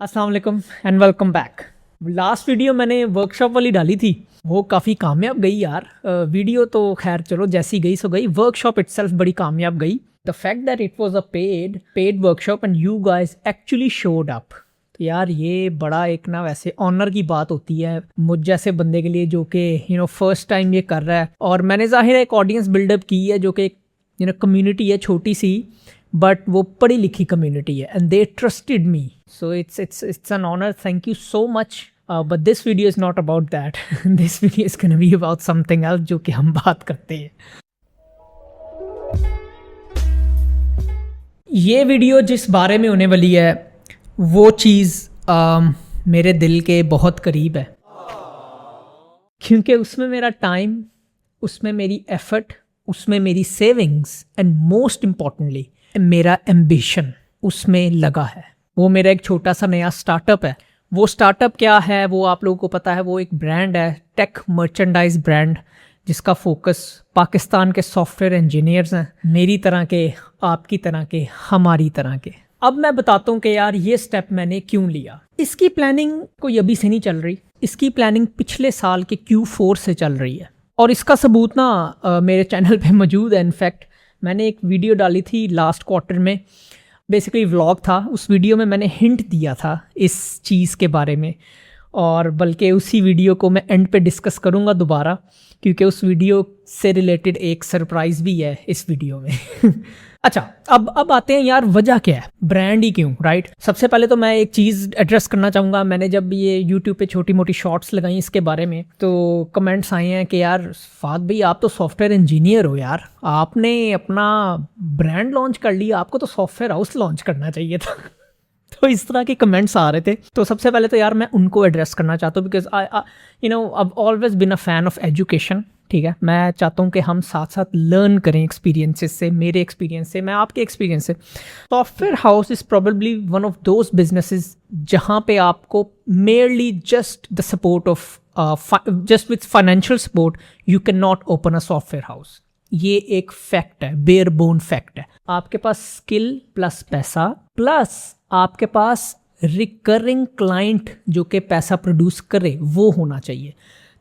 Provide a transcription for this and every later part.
अस्सलाम वालेकुम and welcome back. Last video मैंने वर्कशॉप वाली डाली थी, वो काफ़ी कामयाब गई यार। वीडियो तो खैर चलो जैसी गई सो गई, वर्कशॉप इटसेल्फ बड़ी कामयाब गई। The fact that it was a paid workshop and you guys actually showed up, तो यार ये बड़ा एक ना वैसे ऑनर की बात होती है मुझ जैसे बंदे के लिए जो कि फर्स्ट टाइम ये कर रहा है। और मैंने जाहिर है एक ऑडियंस बिल्डअप की है जो कि कम्युनिटी है छोटी सी, बट वो पढ़ी लिखी कम्युनिटी है and they trusted me, so it's an honour. Thank you so much. But this video is not about that, this video is gonna be about something else जो कि हम बात करते हैं। ये वीडियो जिस बारे में होने वाली है वो चीज़ मेरे दिल के बहुत करीब है, क्योंकि उसमें मेरा टाइम, उसमें मेरी एफर्ट, उसमें मेरी सेविंग्स एंड मोस्ट इम्पॉर्टेंटली मेरा एम्बिशन उसमें लगा है। वो मेरा एक छोटा सा नया स्टार्टअप है। वो स्टार्टअप क्या है वो आप लोगों को पता है, वो एक ब्रांड है, टेक मर्चेंडाइज ब्रांड, जिसका फोकस पाकिस्तान के सॉफ्टवेयर इंजीनियर्स हैं, मेरी तरह के, आपकी तरह के, हमारी तरह के। अब मैं बताता हूँ कि यार ये स्टेप मैंने क्यों लिया। इसकी प्लानिंग कोई अभी से नहीं चल रही, इसकी प्लानिंग पिछले साल के Q4 से चल रही है। और इसका सबूत ना मेरे चैनल पे मौजूद है। इनफैक्ट मैंने एक वीडियो डाली थी लास्ट क्वार्टर में, बेसिकली व्लॉग था। उस वीडियो में मैंने हिंट दिया था इस चीज़ के बारे में, और बल्कि उसी वीडियो को मैं एंड पे डिस्कस करूँगा दोबारा, क्योंकि उस वीडियो से रिलेटेड एक सरप्राइज़ भी है इस वीडियो में। अच्छा, अब आते हैं यार वजह क्या है, ब्रांड ही क्यों, राइट। सबसे पहले तो मैं एक चीज़ एड्रेस करना चाहूँगा। मैंने जब ये यूट्यूब पे छोटी मोटी शॉर्ट्स लगाई इसके बारे में, तो कमेंट्स आए हैं कि यार फाद भाई आप तो सॉफ्टवेयर इंजीनियर हो यार, आपने अपना ब्रांड लॉन्च कर लिया, आपको तो सॉफ्टवेयर हाउस लॉन्च करना चाहिए था। तो इस तरह के कमेंट्स आ रहे थे। तो सबसे पहले तो यार मैं उनको एड्रेस करना चाहता हूँ, because I always been a fan of education. ठीक है, मैं चाहता हूँ कि हम साथ साथ लर्न करें एक्सपीरियंसेस से, मेरे एक्सपीरियंस से, मैं आपके एक्सपीरियंस से। Software house is probably one of those businesses जहाँ पे आपको merely just the support of just with financial support you can not open a software house. ये एक फैक्ट है, बेयर बोन फैक्ट है। आपके पास स्किल प्लस पैसा प्लस आपके पास रिकरिंग क्लाइंट जो कि पैसा प्रोड्यूस करे वो होना चाहिए।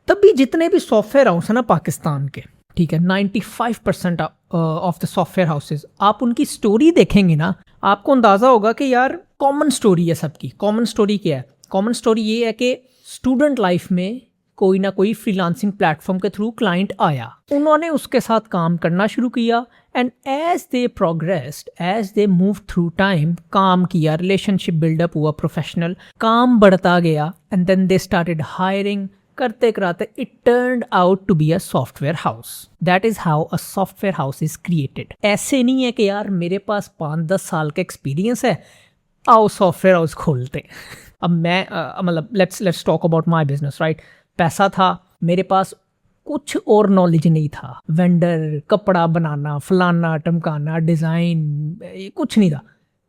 तभी जितने भी सॉफ्टवेयर हाउस है ना पाकिस्तान के, ठीक है, 95% ऑफ द सॉफ्टवेयर हाउसेज, आप उनकी स्टोरी देखेंगे ना, आपको अंदाज़ा होगा कि यार कॉमन स्टोरी है सबकी। कॉमन स्टोरी क्या है? कॉमन स्टोरी ये है कि स्टूडेंट लाइफ में कोई ना कोई फ्रीलांसिंग प्लेटफॉर्म के थ्रू क्लाइंट आया, उन्होंने उसके साथ काम करना शुरू किया, and as they progressed, as they move through time, काम किया, रिलेशनशिप बिल्डअप हुआ, प्रोफेशनल काम बढ़ता गया, and then they started hiring. करते कराते it turned out to be a software house. That is how a software house is created. ऐसे नहीं है कि यार मेरे पास 5-10 साल का एक्सपीरियंस है, आओ सॉफ्टवेयर हाउस खोलते। अब मैं मतलब let's talk about my business, right. पैसा था मेरे पास, कुछ और नॉलेज नहीं था। वेंडर, कपड़ा बनाना, फलाना टमकाना, डिज़ाइन, कुछ नहीं था,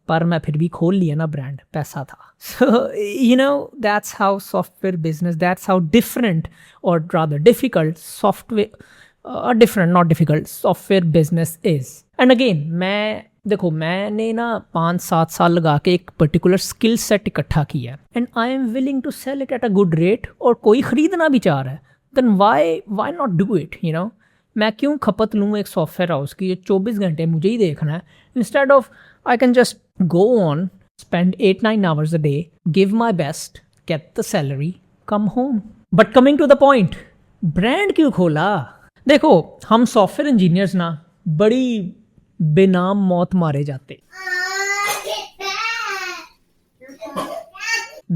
पर मैं फिर भी खोल लिया ना ब्रांड, पैसा था। So that's how software business, that's how different और rather difficult software, different not difficult, software business is. And again देखो मैंने ना 5-7 साल लगा के एक पर्टिकुलर स्किल सेट इकट्ठा किया, and I am willing to sell it at a good rate, और कोई ख़रीदना भी चाह रहा है, then why not do it. मैं क्यों खपत लूँ एक सॉफ्टवेयर हाउस की, 24 घंटे मुझे ही देखना है। Instead of I can just go on, spend 8-9 hours a day, give my best, get the salary, come home. But coming to the point, brand क्यों खोला? देखो हम सॉफ्टवेयर इंजीनियर्स ना बड़ी बेनाम मौत मारे जाते।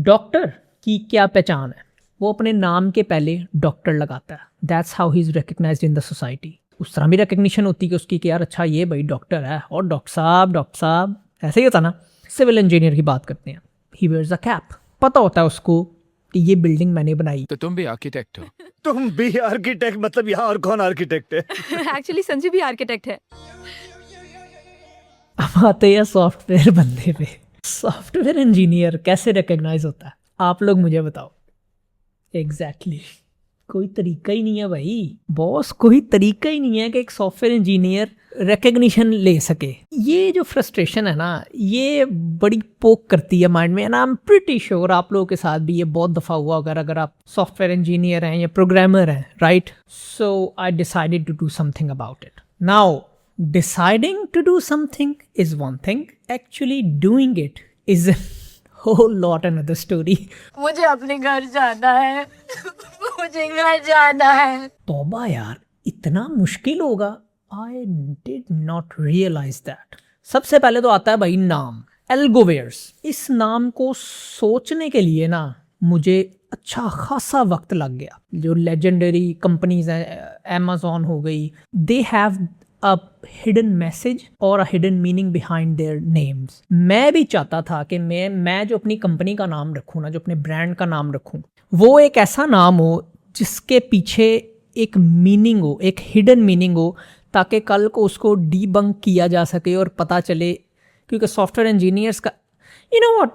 डॉक्टर की क्या पहचान है? वो अपने नाम के पहले डॉक्टर लगाता है। That's how he is recognised in the society. उस तरह भी रिकग्निशन होती है कि उसकी कि यार अच्छा ये भाई डॉक्टर है, और डॉक्टर साहब ऐसे ही होता ना। सिविल इंजीनियर की बात करते हैं, ही वेयर्स अ कैप, पता होता है उसको कि ये बिल्डिंग मैंने बनाई। तो तुम भी आर्किटेक्ट हो? तुम भी आर्किटेक्ट? मतलब यहाँ और कौन आर्किटेक्ट है? एक्चुअली संजू भी आर्किटेक्ट है। अब आते हैं सॉफ्टवेयर बंदे पे। सॉफ्टवेयर इंजीनियर कैसे रिकग्नाइज होता है, आप लोग मुझे बताओ। एग्जैक्टली कोई तरीका ही नहीं है भाई बॉस, कोई तरीका ही नहीं है कि एक सॉफ्टवेयर इंजीनियर रिकग्निशन ले सके। ये जो फ्रस्ट्रेशन है ना, ये बड़ी पोक करती है माइंड में, and I am pretty sure आप लोगों के साथ भी ये बहुत दफ़ा हुआ अगर आप सॉफ्टवेयर इंजीनियर हैं या प्रोग्रामर हैं, right? So I decided to do something about it. Now deciding to do something is one thing, actually doing it is whole lot another story। मुझे अपने घर जाना है। मुझे घर जाना है। तौबा यार, इतना मुश्किल होगा? I did not realize that। सबसे पहले तो आता है भाई नाम, एल्गोवेयर्स। इस नाम को सोचने के लिए ना मुझे अच्छा खासा वक्त लग गया। जो लेजेंडरी कंपनीज हैं, अमेज़ॉन हो गई, they have a hidden message और a hidden meaning behind their names. मैं भी चाहता था कि मैं जो अपनी कंपनी का नाम रखूँ ना, जो अपने ब्रांड का नाम रखूँ, वो एक ऐसा नाम हो जिसके पीछे एक मीनिंग हो, एक हिडन मीनिंग हो, ताकि कल को उसको डीबंक किया जा सके और पता चले। क्योंकि सॉफ्टवेयर इंजीनियर्स का यू नो व्हाट,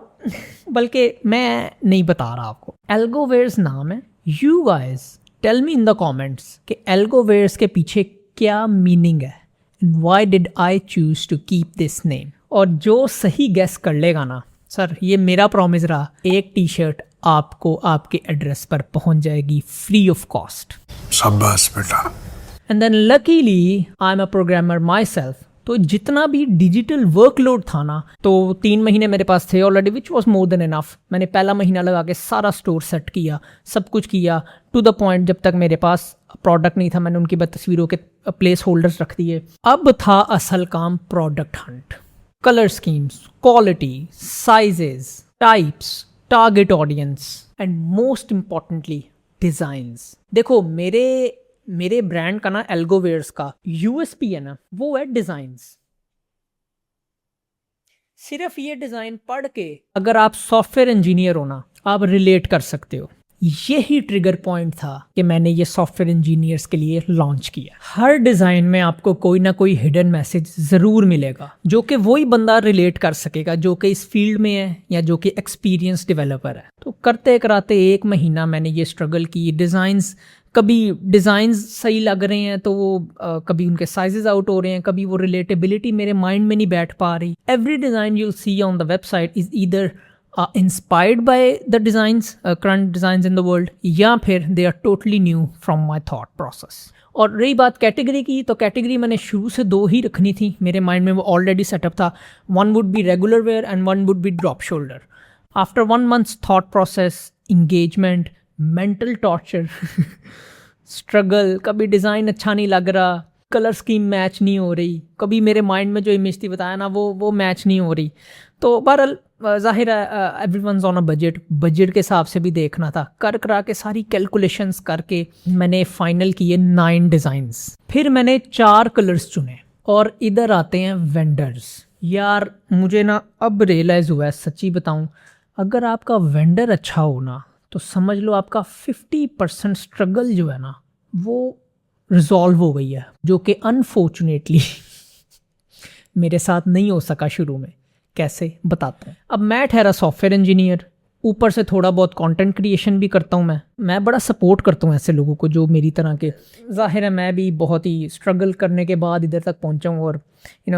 बल्कि मैं नहीं बता रहा आपको, एल्गोवेयर्स नाम है। You guys tell me in the comments कि एल्गोवेयर्स के पीछे क्या मीनिंग है, why did I choose to keep this name. और जो सही गेस कर लेगा ना, सर ये मेरा प्रॉमिस रहा, एक टी शर्ट आपको आपके एड्रेस पर पहुंच जाएगी फ्री ऑफ कॉस्ट। शाबाश बेटा। And then luckily I am a programmer myself, तो जितना भी डिजिटल वर्कलोड था ना, तो 3 महीने मेरे पास थे already, which was more than enough. मैंने पहला महीना लगा के सारा स्टोर सेट किया, सब कुछ किया, टू द पॉइंट जब तक मेरे पास प्रोडक्ट नहीं था मैंने उनकी तस्वीरों के प्लेस होल्डर्स रख दिए। अब था असल काम product Hunt, colour schemes, quality, sizes, types, target audience and most importantly designs. देखो मेरे ब्रांड का ना, एल्गोवेयर्स का यूएसपी है ना, वो है डिजाइन्स। सिर्फ ये डिजाइन पढ़ के अगर आप सॉफ्टवेयर इंजीनियर हो ना, आप रिलेट कर सकते हो। यही ट्रिगर पॉइंट था कि मैंने ये सॉफ्टवेयर इंजीनियर्स के लिए लॉन्च किया। हर डिज़ाइन में आपको कोई ना कोई हिडन मैसेज ज़रूर मिलेगा, जो कि वही बंदा रिलेट कर सकेगा जो कि इस फील्ड में है या जो कि एक्सपीरियंस डेवलपर है। तो करते कराते 1 महीना मैंने ये स्ट्रगल की। कभी डिज़ाइंस सही लग रहे हैं तो वो कभी उनके साइजेस आउट हो रहे हैं, कभी वो रिलेटेबिलिटी मेरे माइंड में नहीं बैठ पा रही। Every design you see on the website is either inspired by the designs, current designs in the world, या फिर they are totally new from my thought process। और रही बात कैटेगरी की, तो कैटेगरी मैंने शुरू से 2 ही रखनी थी, मेरे माइंड में वो ऑलरेडी सेटअप था। 1 would be regular wear and 1 would be drop shoulder। After 1 month's thought process, engagement, mental torture, struggle, कभी डिज़ाइन अच्छा नहीं लग रहा, कलर स्कीम मैच नहीं हो रही, कभी मेरे माइंड में जो इमेज थी बताया ना वो मैच नहीं हो रही। तो बहरहाल ज़ाहिर है एवरीवनस ऑन अ बजट के हिसाब से भी देखना था। करा के सारी कैलकुलेशंस करके मैंने फाइनल किए 9 डिज़ाइंस। फिर मैंने 4 कलर्स चुने। और इधर आते हैं वेंडर्स। यार मुझे ना अब रियलाइज़ हुआ है, सच्ची बताऊँ, अगर आपका वेंडर अच्छा हो ना, तो समझ लो आपका 50% स्ट्रगल जो है ना वो रिजॉल्व हो गई है, जो कि अनफॉर्चुनेटली मेरे साथ नहीं हो सका शुरू में। कैसे बताता हूँ। अब मैं ठहरा सॉफ्टवेयर इंजीनियर, ऊपर से थोड़ा बहुत कंटेंट क्रिएशन भी करता हूँ। मैं बड़ा सपोर्ट करता हूँ ऐसे लोगों को जो मेरी तरह के। ज़ाहिर है मैं भी बहुत ही स्ट्रगल करने के बाद इधर तक पहुँचा हूँ, और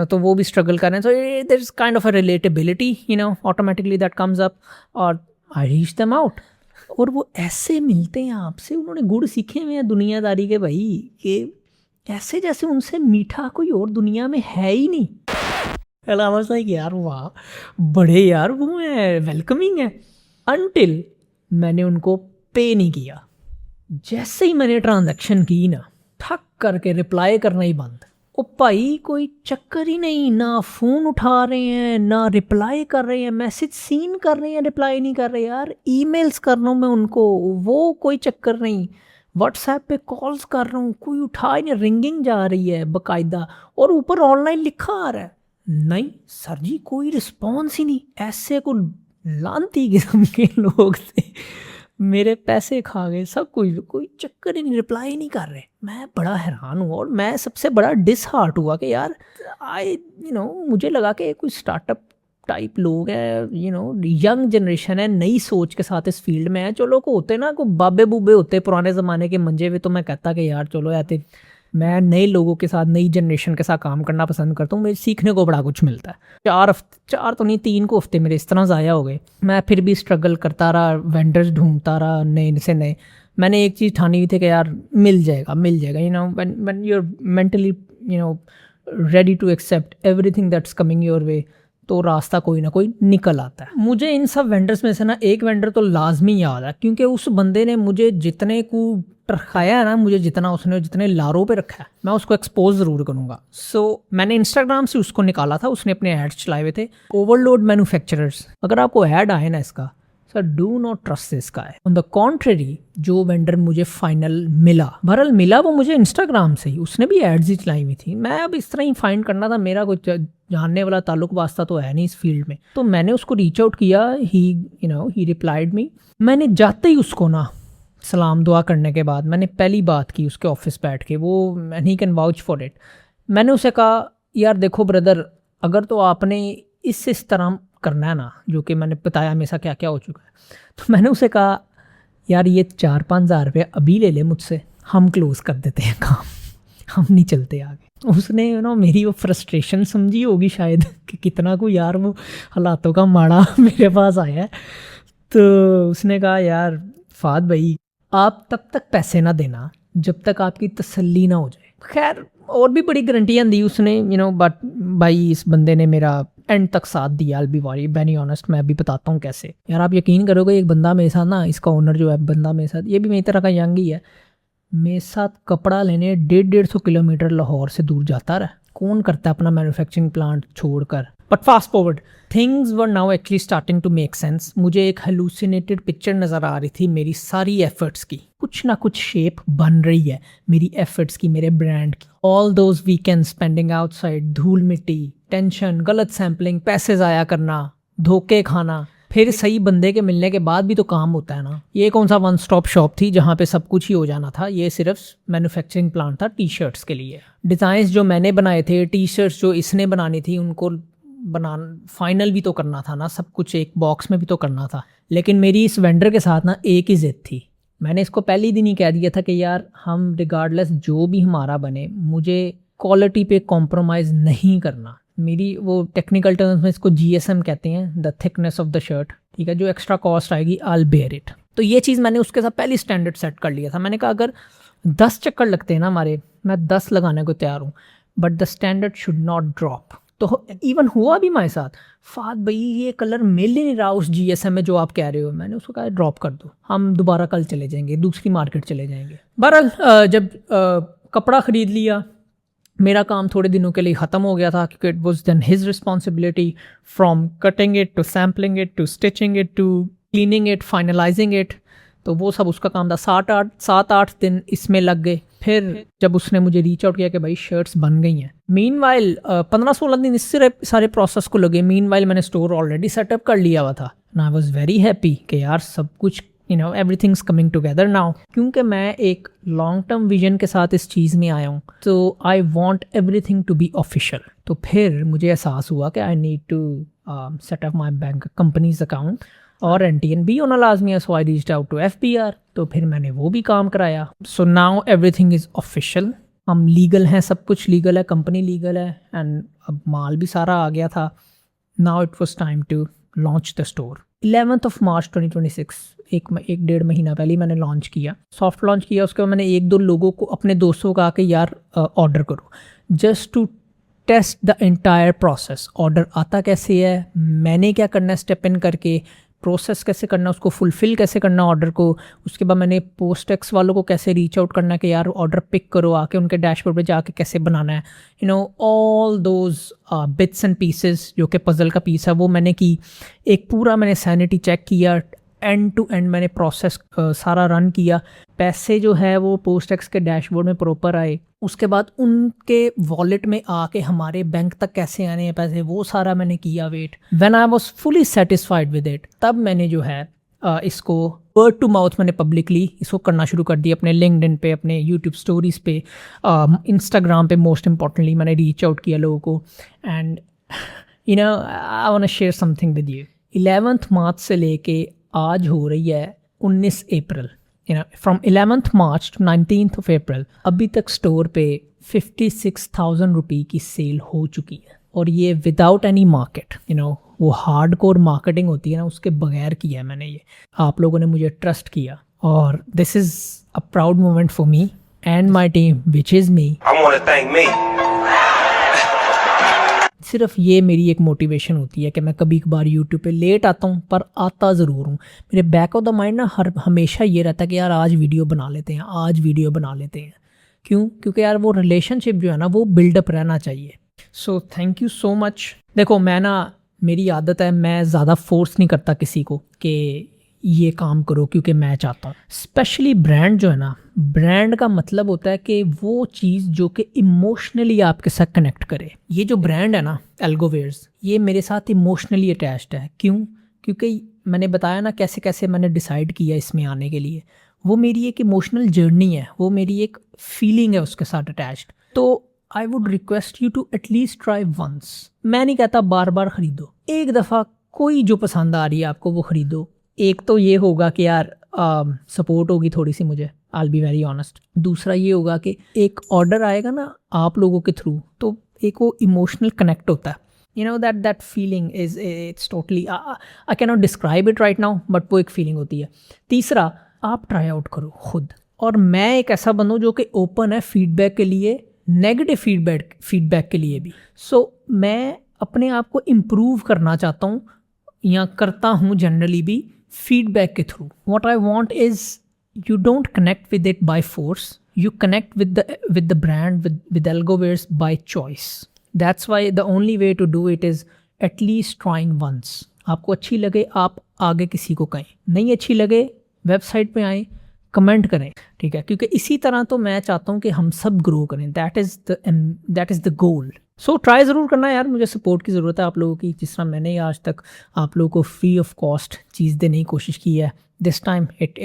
तो वो भी स्ट्रगल कर रहे हैं। So there is kind of a relatability automatically that comes up, और आई रीच देम आउट। और वो ऐसे मिलते हैं आपसे, उन्होंने गुड़ सीखे हुए हैं दुनियादारी के भाई, कि ऐसे जैसे उनसे मीठा कोई और दुनिया में है ही नहीं। यार वाह, बड़े यार वो है, वेलकमिंग है। अनटिल मैंने उनको पे नहीं किया। जैसे ही मैंने ट्रांजैक्शन की ना, ठक करके रिप्लाई करना ही बंद। ओ भाई कोई चक्कर ही नहीं, ना फ़ोन उठा रहे हैं, ना रिप्लाई कर रहे हैं, मैसेज सीन कर रहे हैं, रिप्लाई नहीं कर रहे। यार ईमेल्स कर रहा हूँ मैं उनको, वो कोई चक्कर नहीं। व्हाट्सएप पे कॉल्स कर रहा हूँ, कोई उठा ही नहीं, रिंगिंग जा रही है बाकायदा, और ऊपर ऑनलाइन लिखा आ रहा है। नहीं सर जी, कोई रिस्पॉन्स ही नहीं। ऐसे को लानती किस्म के लोग थे, मेरे पैसे खा गए सब कुछ, कोई चक्कर ही नहीं, रिप्लाई नहीं कर रहे। मैं बड़ा हैरान हुआ, और मैं सबसे बड़ा डिसहार्ट हुआ कि यार मुझे लगा कि कोई स्टार्टअप टाइप लोग हैं, यंग जनरेशन है, नई सोच के साथ इस फील्ड में है। जो लोग होते ना, को बाबे बूबे होते पुराने ज़माने के मंजे हुए, तो मैं कहता कि यार चलो यार, मैं नए लोगों के साथ, नई जनरेशन के साथ काम करना पसंद करता हूँ। मुझे सीखने को बड़ा कुछ मिलता है। 4 तो नहीं 3 को हफ्ते मेरे इस तरह ज़ाया हो गए। मैं फिर भी स्ट्रगल करता रहा, वेंडर्स ढूंढता रहा नए से नए। मैंने एक चीज़ ठानी हुई थी कि यार मिल जाएगा, when you are mentally ready to accept everything that's coming your way, तो रास्ता कोई ना कोई निकल आता है। मुझे इन सब वेंडर्स में से ना एक वेंडर तो लाजमी याद है, क्योंकि उस बंदे ने मुझे जितने को रखाया है ना, मुझे जितने लारों पे रखा है, मैं उसको एक्सपोज ज़रूर करूँगा। मैंने इंस्टाग्राम से उसको निकाला था, उसने अपने एड्स चलाए हुए थे। ओवरलोड मैन्युफैक्चरर्स, अगर आपको ऐड आए ना इसका, sir do not trust this guy. On the contrary, जो वेंडर मुझे फाइनल मिला वो मुझे इंस्टाग्राम से ही, उसने भी एड्स ही चलाई हुई थी। मैं अब इस तरह ही फाइंड करना था, मेरा कुछ जानने वाला ताल्लुक वास्ता तो है नहीं इस फील्ड में। तो मैंने उसको रीच आउट किया, ही रिप्लाइड मी। मैंने जाते ही उसको ना सलाम दुआ करने के बाद मैंने पहली बात की उसके ऑफिस बैठ के, वो and he can vouch for it. मैंने उसे कहा यार देखो ब्रदर, अगर तो आपने इस तरह करना है ना, जो कि मैंने बताया मेरे साथ क्या क्या हो चुका है, तो मैंने उसे कहा यार ये 4-5 हज़ार रुपये अभी ले ले मुझसे, हम क्लोज कर देते हैं काम, हम नहीं चलते आगे। उसने मेरी वो फ्रस्ट्रेशन समझी होगी शायद कि कितना को यार वो हालातों का माड़ा मेरे पास आया है। तो उसने कहा यार फाद भाई, आप तब तक पैसे ना देना जब तक आपकी तसल्ली ना हो जाए। खैर और भी बड़ी गारंटियाँ दी उसने, बट भाई इस बंदे ने मेरा एंड तक साथ दिया। I'll be very honest, मैं अभी बताता हूँ कैसे। यार आप यकीन करोगे, एक बंदा मेरे साथ ना, इसका ओनर जो है बंदा मेरे साथ, ये भी मेरी तरह का यंग ही है, मेरे साथ कपड़ा लेने 150 किलोमीटर लाहौर से दूर जाता रहा। कौन करता है अपना मैन्युफैक्चरिंग प्लांट छोड़कर। But fast forward, things were now actually starting to make sense. मुझे एक हेलुसिनेटेड पिक्चर नज़र आ रही थी मेरी सारी एफर्ट्स की, कुछ ना कुछ शेप बन रही है मेरी एफर्ट्स की, मेरे ब्रांड की। All those weekend spending outside, धूल मिट्टी, टेंशन, गलत सैम्पलिंग, पैसे ज़ाया करना, धोखे खाना, फिर सही बंदे के मिलने के बाद भी तो काम होता है ना। ये कौन सा वन स्टॉप शॉप थी जहाँ पे सब कुछ ही हो जाना था। ये सिर्फ मैन्युफैक्चरिंग प्लांट था टी शर्ट्स के लिए। डिज़ाइंस जो मैंने बनाए थे, टी शर्ट्स जो इसने बनानी थी, उनको फाइनल भी तो करना था ना, सब कुछ एक बॉक्स में भी तो करना था। लेकिन मेरी इस वेंडर के साथ ना एक ही जिद थी। मैंने इसको पहले दिन ही कह दिया था कि यार हम रिगार्डलेस जो भी हमारा बने, मुझे क्वालिटी पे कॉम्प्रोमाइज़ नहीं करना। मेरी वो टेक्निकल टर्म्स में इसको GSM कहते हैं, the thickness of the shirt, ठीक है। जो एक्स्ट्रा कॉस्ट आएगी I'll bear it। तो ये चीज़ मैंने उसके साथ पहली स्टैंडर्ड सेट कर लिया था। मैंने कहा अगर 10 चक्कर लगते हैं ना हमारे, मैं 10 लगाने को तैयार हूँ, but the standard should not drop. तो इवन हुआ भी मेरे साथ, फाद भाई ये कलर मिल ही नहीं रहा उस GSM में जो आप कह रहे हो। मैंने उसको कहा ड्रॉप कर दो, हम दोबारा कल चले जाएंगे, दूसरी मार्केट चले जाएंगे। बहरहाल जब कपड़ा ख़रीद लिया, मेरा काम थोड़े दिनों के लिए ख़त्म हो गया था, क्योंकि it was then his responsibility from cutting it to sampling it to stitching it to cleaning it, finalising it. तो वो सब उसका काम था। 7-8 दिन इसमें लग गए। फिर जब उसने मुझे रीच आउट किया कि भाई शर्ट्स बन गई हैं, मीनवाइल 15-16 दिन इससे सारे प्रोसेस को लगे। मीनवाइल मैंने स्टोर ऑलरेडी सेटअप कर लिया हुआ था। And I was very happy कि यार सब कुछ एवरीथिंग्स कमिंग टुगेदर नाउ। क्योंकि मैं एक लॉन्ग टर्म विजन के साथ इस चीज़ में आया हूँ, तो I want everything to be official. तो फिर मुझे एहसास हुआ कि I need to set up my bank companies account, और NTN होना लाजमी है। So I reached out to FBR, तो फिर मैंने वो भी काम कराया। So now everything is official. हम लीगल हैं, सब कुछ लीगल है, कंपनी लीगल है, एंड अब माल भी सारा आ गया था। Now it was time to launch the store. 11 March 2026, एक डेढ़ महीना पहले मैंने लॉन्च किया, सॉफ्ट लॉन्च किया। उसके बाद मैंने 1-2 लोगों को, अपने दोस्तों को आके यार ऑर्डर करो, just to test the entire process. Order आता कैसे है, मैंने क्या करना है स्टेप इन करके, प्रोसेस कैसे करना, उसको फुलफ़िल कैसे करना ऑर्डर को। उसके बाद मैंने पोस्टेक्स वालों को कैसे रीच आउट करना है कि यार ऑर्डर पिक करो, आके उनके डैशबोर्ड पे जाके कैसे बनाना है। All those bits and pieces जो कि पजल का पीस है, वो मैंने की। एक पूरा मैंने सैनिटी चेक किया, एंड टू एंड मैंने प्रोसेस सारा रन किया। पैसे जो है वो पोस्टेक्स के डैशबोर्ड में प्रॉपर आए। उसके बाद उनके वॉलेट में आके हमारे बैंक तक कैसे आने हैं पैसे, वो सारा मैंने किया wait. When I was fully satisfied with it, तब मैंने जो है इसको वर्ड टू माउथ मैंने पब्लिकली इसको करना शुरू कर दिया। अपने लिंक्डइन पे, अपने यूट्यूब स्टोरीज पे, इंस्टाग्राम पे मोस्ट इम्पॉर्टेंटली मैंने रीच आउट किया लोगों को। And you know I want to share something with you. 11th March से लेके आज हो रही है 19 April, you know from 11th March to 19th of April अभी तक स्टोर पे 56,000 रुपये की सेल हो चुकी है, और ये without any market, you know वो हार्ड कोर मार्केटिंग होती है ना, उसके बगैर किया है मैंने ये। आप लोगों ने मुझे ट्रस्ट किया, और this is a proud moment for me and my team which is me. सिर्फ ये मेरी एक मोटिवेशन होती है कि मैं कभी कभार यूट्यूब पे लेट आता हूँ, पर आता ज़रूर हूँ। मेरे बैक ऑफ द माइंड ना हमेशा ये रहता है कि यार आज वीडियो बना लेते हैं, आज वीडियो बना लेते हैं। क्यों? क्योंकि यार वो रिलेशनशिप जो है ना वो बिल्डअप रहना चाहिए। So thank you so much. देखो मैं ना, मेरी आदत है, मैं ज़्यादा फोर्स नहीं करता किसी को कि ये काम करो क्योंकि मैं चाहता हूँ। स्पेशली ब्रांड जो है ना, ब्रांड का मतलब होता है कि वो चीज़ जो कि इमोशनली आपके साथ कनेक्ट करे। ये जो ब्रांड है ना एल्गोवेयर्स, ये मेरे साथ इमोशनली अटैच्ड है। क्यों? क्योंकि मैंने बताया ना कैसे कैसे मैंने डिसाइड किया इसमें आने के लिए। वो मेरी एक इमोशनल जर्नी है, वो मेरी एक फीलिंग है उसके साथ अटैच्ड। तो I would request you to at least try once. मैं नहीं कहता बार बार ख़रीदो, एक दफ़ा कोई जो पसंद आ रही है आपको वो ख़रीदो। एक तो ये होगा कि यार सपोर्ट होगी थोड़ी सी मुझे, I will be very honest. दूसरा ये होगा कि एक ऑर्डर आएगा ना आप लोगों के थ्रू, तो एक वो इमोशनल कनेक्ट होता है। You know that feeling is it's totally, I can not describe it right now, but वो एक फीलिंग होती है। तीसरा, आप ट्राई आउट करो खुद। और मैं एक ऐसा बंदा जो कि ओपन है फीडबैक के लिए, नेगेटिव फीडबैक के लिए भी। सो मैं अपने आप को इम्प्रूव करना चाहता हूँ, या करता हूँ जनरली भी फीडबैक के through. What I want is you don't connect with it by force, you connect with the brand, with Algowares by choice. That's why the only way to do it is at least trying once. आपको अच्छी लगे आप आगे किसी को कहें, नहीं अच्छी लगे वेबसाइट पे आएँ, कमेंट करें, ठीक है? क्योंकि इसी तरह तो मैं चाहता हूँ कि हम सब ग्रो करें। That is the goal. So try ज़रूर करना यार, मुझे सपोर्ट की ज़रूरत है आप लोगों की। जिस तरह मैंने आज तक आप लोगों को फ्री ऑफ कॉस्ट चीज़ देने की कोशिश की है, this time it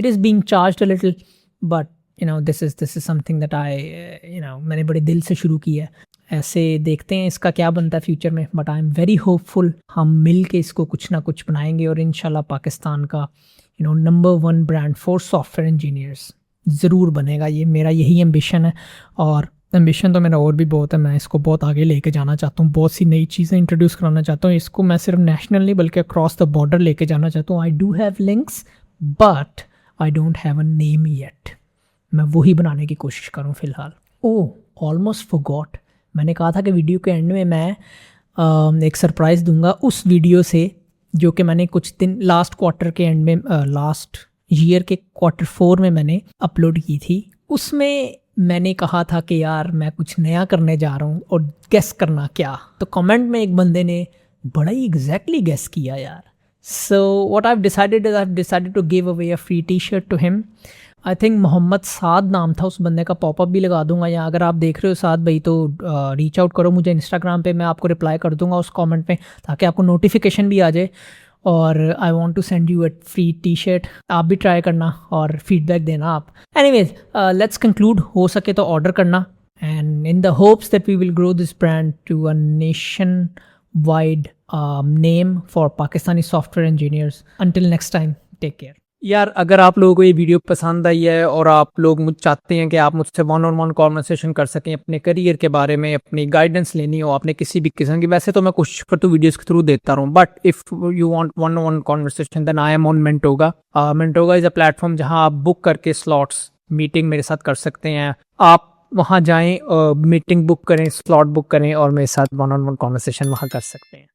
is being charged a little, but you know this is something that I मैंने बड़े दिल से शुरू किया है। ऐसे देखते हैं इसका क्या बनता है फ्यूचर में, but I am very hopeful हम मिल के इसको कुछ ना कुछ बनाएंगे, और इंशाल्लाह पाकिस्तान का number 1 brand for software engineers ज़रूर बनेगा। ये मेरा यही एम्बिशन है, और एम्बिशन तो मेरा और भी बहुत है। मैं इसको बहुत आगे लेके जाना चाहता हूँ, बहुत सी नई चीज़ें इंट्रोड्यूस कराना चाहता हूँ। इसको मैं सिर्फ नेशनल नहीं बल्कि अक्रॉस द बॉर्डर लेके जाना चाहता हूँ। I do have links but I don't have a name yet. मैं वही बनाने की कोशिश करूँ फ़िलहाल। ओह, ऑलमोस्ट फॉरगॉट, मैंने कहा था कि वीडियो के एंड में मैं एक सरप्राइज़ दूंगा उस वीडियो से जो कि मैंने कुछ दिन लास्ट क्वार्टर के एंड में, लास्ट ईयर के क्वार्टर 4 में मैंने अपलोड की थी। उसमें मैंने कहा था कि यार मैं कुछ नया करने जा रहा हूँ, और गेस करना क्या। तो कमेंट में एक बंदे ने बड़ा ही एग्जैक्टली गेस किया यार। So what I have decided to give away a free T shirt to him. I think Mohammad Saad नाम था उस बंदे का, पॉपअप भी लगा दूंगा, या अगर आप देख रहे हो साद भाई तो रीच आउट करो मुझे इंस्टाग्राम पे, मैं आपको रिप्लाई कर दूंगा उस कमेंट में, ताकि आपको नोटिफिकेशन भी आ जाए। और I want to send you a free T shirt, आप भी ट्राई करना और फीडबैक देना आप। एनीवेज लेट्स कंक्लूड, हो सके तो ऑर्डर करना, and in the hopes that we will grow this brand to a nation wide name for Pakistani software engineers. Until next time, take care. यार अगर आप लोगों को ये वीडियो पसंद आई है और आप लोग मुझ चाहते हैं कि आप मुझसे 1-on-1 कॉन्वर्सेशन कर सकें, अपने करियर के बारे में अपनी गाइडेंस लेनी हो आपने किसी भी किस्म की, वैसे तो मैं कोशिश करता हूँ वीडियोस के थ्रू देता रहूँ, but if you want 1-on-1 conversation then I am on Mentoga. Mentoga is a platform जहाँ आप बुक करके स्लॉट्स मीटिंग मेरे साथ कर सकते हैं। आप वहाँ जाएँ, मीटिंग बुक करें, स्लॉट बुक करें और मेरे साथ 1-on-1 कॉन्वर्सेशन वहाँ कर सकते हैं।